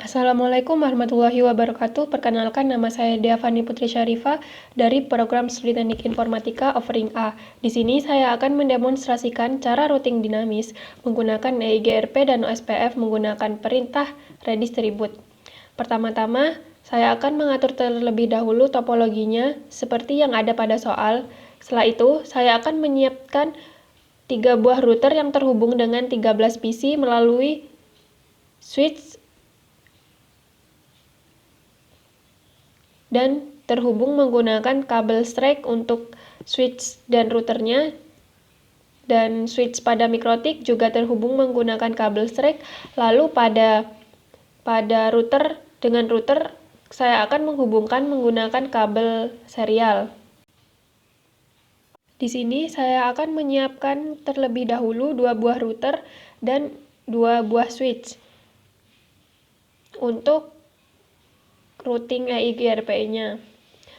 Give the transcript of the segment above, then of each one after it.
Assalamualaikum warahmatullahi wabarakatuh. Perkenalkan, nama saya Diavani Putri Syarifah dari program Studi Teknik Informatika Offering A. Di sini saya akan mendemonstrasikan cara routing dinamis menggunakan EIGRP dan OSPF menggunakan perintah redistribute. Pertama-tama, saya akan mengatur terlebih dahulu topologinya seperti yang ada pada soal. Setelah itu, saya akan menyiapkan 3 buah router yang terhubung dengan 13 PC melalui switch dan terhubung menggunakan kabel strike untuk switch dan routernya, dan switch pada mikrotik juga terhubung menggunakan kabel strike. Lalu pada router saya akan menghubungkan menggunakan kabel serial. Di sini saya akan menyiapkan terlebih dahulu 2 buah router dan 2 buah switch untuk routing EIGRP-nya.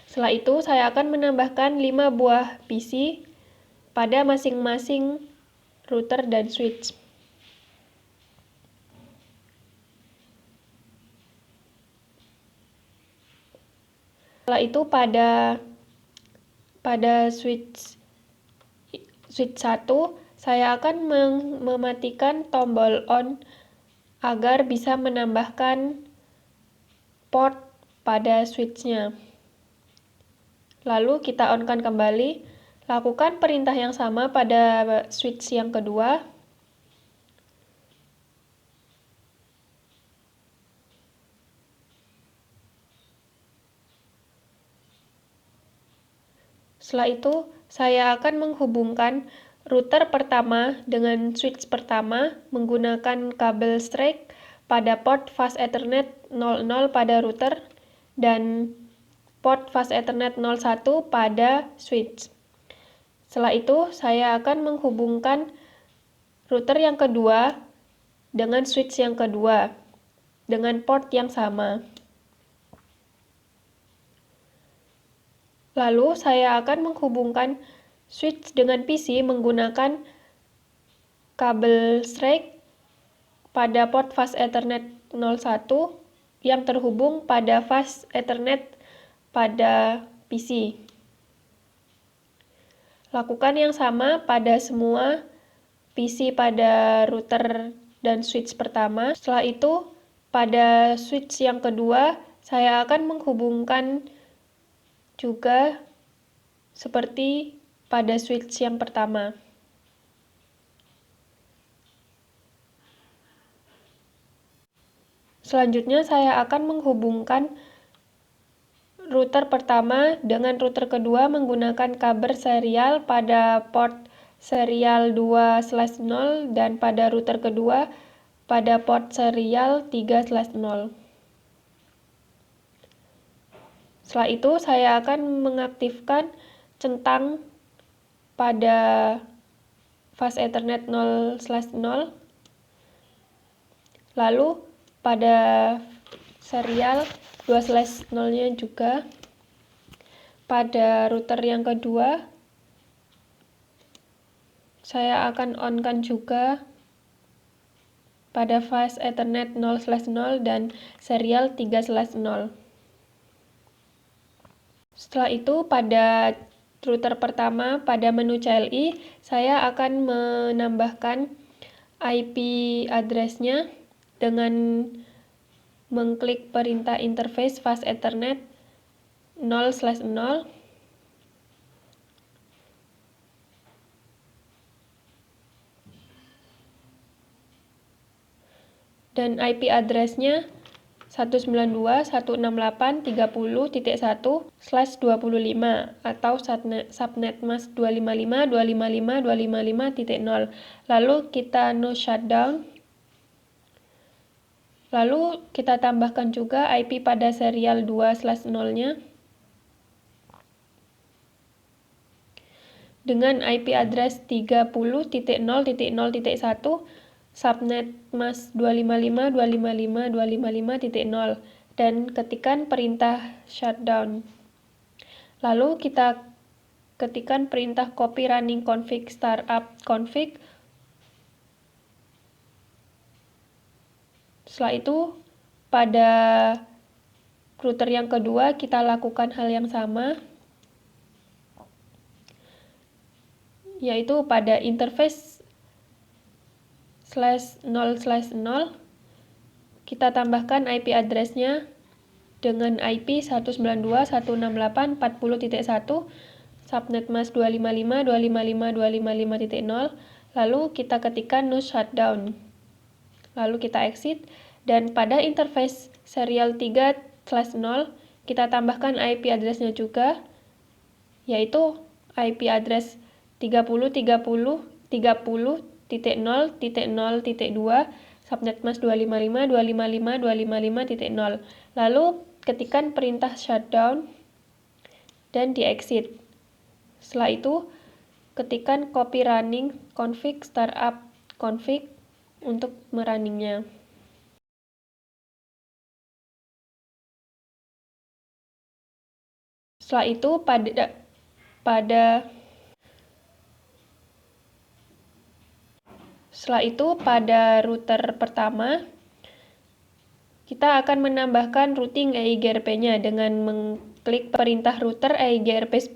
Setelah itu, saya akan menambahkan 5 buah PC pada masing-masing router dan switch. Setelah itu, pada switch 1, saya akan mematikan tombol on agar bisa menambahkan port pada switch-nya. Lalu kita on-kan kembali, lakukan perintah yang sama pada switch yang kedua. Setelah itu, saya akan menghubungkan router pertama dengan switch pertama menggunakan kabel strike pada port fast Ethernet 00 pada router dan port fast Ethernet 01 pada switch. Setelah itu, saya akan menghubungkan router yang kedua dengan switch yang kedua dengan port yang sama. Lalu, saya akan menghubungkan switch dengan PC menggunakan kabel strike pada port fast Ethernet 01 yang terhubung pada fast Ethernet pada PC. Lakukan yang sama pada semua PC pada router dan switch pertama. Setelah itu, pada switch yang kedua, saya akan menghubungkan juga seperti pada switch yang pertama. Selanjutnya, saya akan menghubungkan router pertama dengan router kedua menggunakan kabel serial pada port serial 2/0 dan pada router kedua pada port serial 3/0. Setelah itu, saya akan mengaktifkan centang pada fast Ethernet 0/0. Lalu, pada serial 2/0-nya juga pada router yang kedua, saya akan on-kan juga pada fast Ethernet 0/0 dan serial 3/0. Setelah itu, pada router pertama pada menu CLI, saya akan menambahkan IP address-nya dengan mengklik perintah interface fast Ethernet 0/0. Dan IP address-nya 192.168.30.1/25 atau subnet mask 255.255.255.0. Lalu kita no shutdown. Lalu kita tambahkan juga IP pada serial 2/0-nya dengan IP address 30.0.0.1 subnet mask 255.255.255.0 dan ketikkan perintah shutdown. Lalu kita ketikkan perintah copy running config startup config. Setelah itu pada router yang kedua kita lakukan hal yang sama, yaitu pada interface /0/0 kita tambahkan IP address-nya dengan IP 192.168.40.1, subnet mask 255.255.255.0, lalu kita ketikkan no shutdown. Lalu kita exit, dan pada interface serial 3/0 kita tambahkan IP address-nya juga, yaitu IP address 30.30.30.0.0.2, subnet mask 255.255.255.0. Lalu ketikkan perintah shutdown dan di exit. Setelah itu ketikkan copy running config startup config untuk merunningnya. Setelah itu pada router pertama kita akan menambahkan routing EIGRP-nya dengan mengklik perintah router EIGRP 10,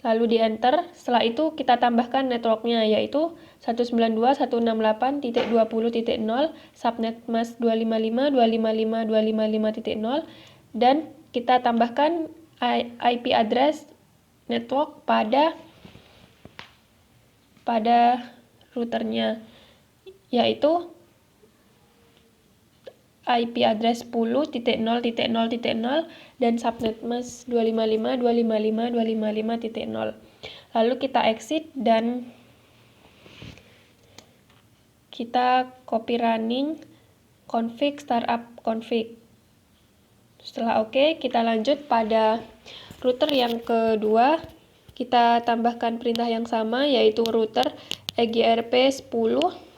lalu di enter. Setelah itu kita tambahkan networknya, yaitu 192.168.20.0, subnet mask 255.255.255.0, dan kita tambahkan IP address network pada routernya, yaitu IP address 10.0.0.0 dan subnet mask 255.255.255.0. Lalu kita exit dan kita copy running config startup config. Setelah oke, kita lanjut pada router yang kedua. Kita tambahkan perintah yang sama, yaitu router EIGRP 10.